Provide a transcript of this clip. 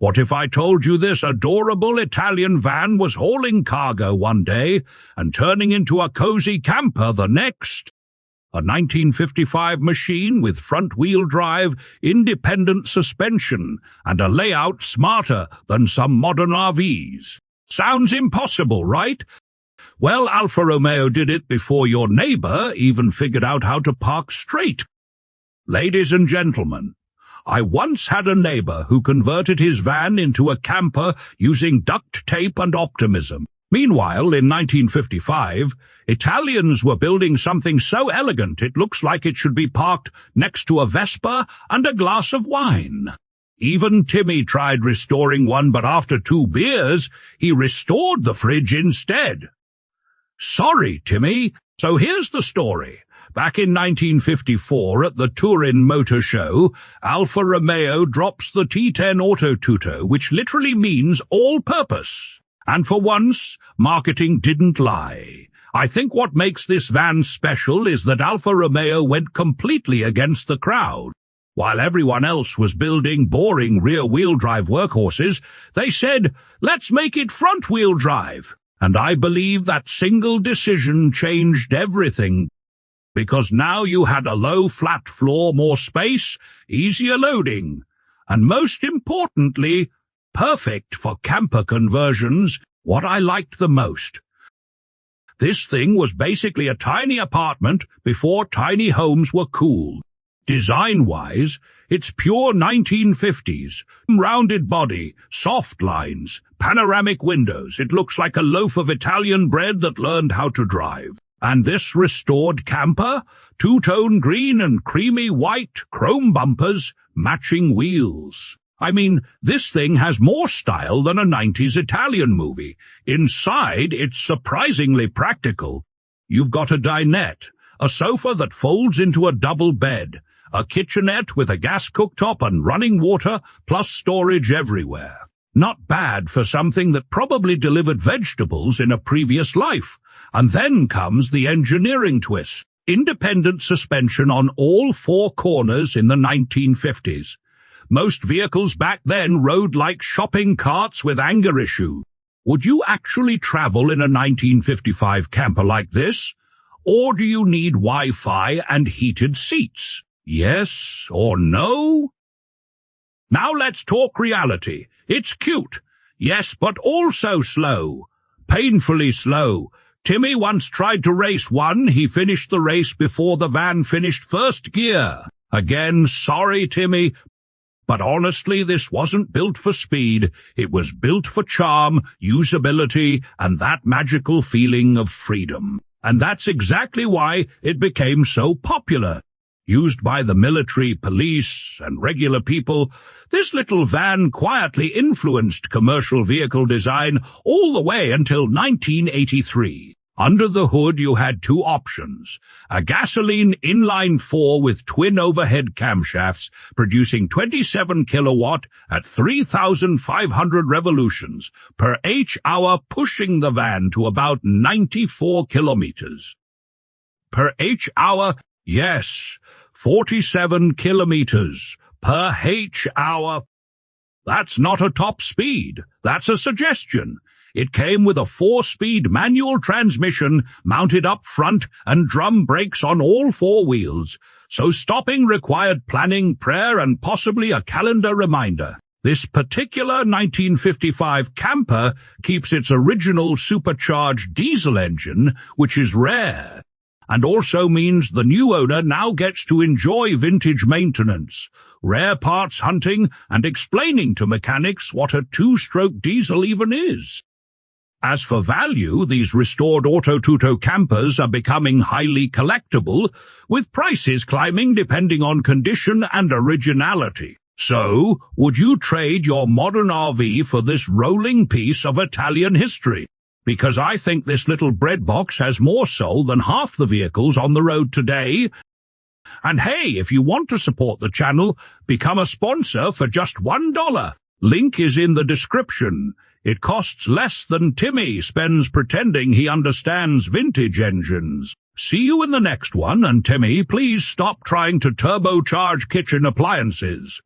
What if I told you this adorable Italian van was hauling cargo one day and turning into a cozy camper the next? A 1955 machine with front-wheel drive, independent suspension, and a layout smarter than some modern RVs. Sounds impossible, right? Well, Alfa Romeo did it before your neighbor even figured out how to park straight. Ladies and gentlemen, I once had a neighbor who converted his van into a camper using duct tape and optimism. Meanwhile, in 1955, Italians were building something so elegant it looks like it should be parked next to a Vespa and a glass of wine. Even Timmy tried restoring one, but after 2 beers, he restored the fridge instead. Sorry, Timmy. So here's the story. Back in 1954, at the Turin Motor Show, Alfa Romeo drops the T10 Autotutto, which literally means all-purpose. And for once, marketing didn't lie. I think what makes this van special is that Alfa Romeo went completely against the crowd. While everyone else was building boring rear-wheel drive workhorses, they said, "Let's make it front-wheel drive." And I believe that single decision changed everything. Because now you had a low, flat floor, more space, easier loading, and most importantly, perfect for camper conversions, what I liked the most. This thing was basically a tiny apartment before tiny homes were cool. Design-wise, it's pure 1950s. Rounded body, soft lines, panoramic windows. It looks like a loaf of Italian bread that learned how to drive. And this restored camper, two-tone green and creamy white, chrome bumpers, matching wheels. I mean, this thing has more style than a 90s Italian movie. Inside, it's surprisingly practical. You've got a dinette, a sofa that folds into a double bed, a kitchenette with a gas cooktop and running water, plus storage everywhere. Not bad for something that probably delivered vegetables in a previous life. And then comes the engineering twist. Independent suspension on all 4 corners in the 1950s. Most vehicles back then rode like shopping carts with anger issue. Would you actually travel in a 1955 camper like this? Or do you need Wi-Fi and heated seats? Yes or no? Now let's talk reality. It's cute. Yes, but also slow. Painfully slow. Timmy once tried to race one. He finished the race before the van finished first gear. Again, sorry, Timmy, but honestly, this wasn't built for speed. It was built for charm, usability, and that magical feeling of freedom. And that's exactly why it became so popular. Used by the military, police, and regular people, this little van quietly influenced commercial vehicle design all the way until 1983. Under the hood, you had 2 options. A gasoline inline-4 with twin overhead camshafts producing 27 kilowatt at 3,500 revolutions per h-hour, pushing the van to about 94 kilometers. Per h-hour, yes, 47 kilometers per h-hour. That's not a top speed. That's a suggestion. It came with a 4-speed manual transmission mounted up front and drum brakes on all 4 wheels, so stopping required planning, prayer, and possibly a calendar reminder. This particular 1955 camper keeps its original supercharged diesel engine, which is rare, and also means the new owner now gets to enjoy vintage maintenance, rare parts hunting, and explaining to mechanics what a 2-stroke diesel even is. As for value, these restored Autotutto campers are becoming highly collectible, with prices climbing depending on condition and originality. So, would you trade your modern RV for this rolling piece of Italian history? Because I think this little bread box has more soul than half the vehicles on the road today. And hey, if you want to support the channel, become a sponsor for just $1. Link is in the description. It costs less than Timmy spends pretending he understands vintage engines. See you in the next one, and Timmy, please stop trying to turbocharge kitchen appliances.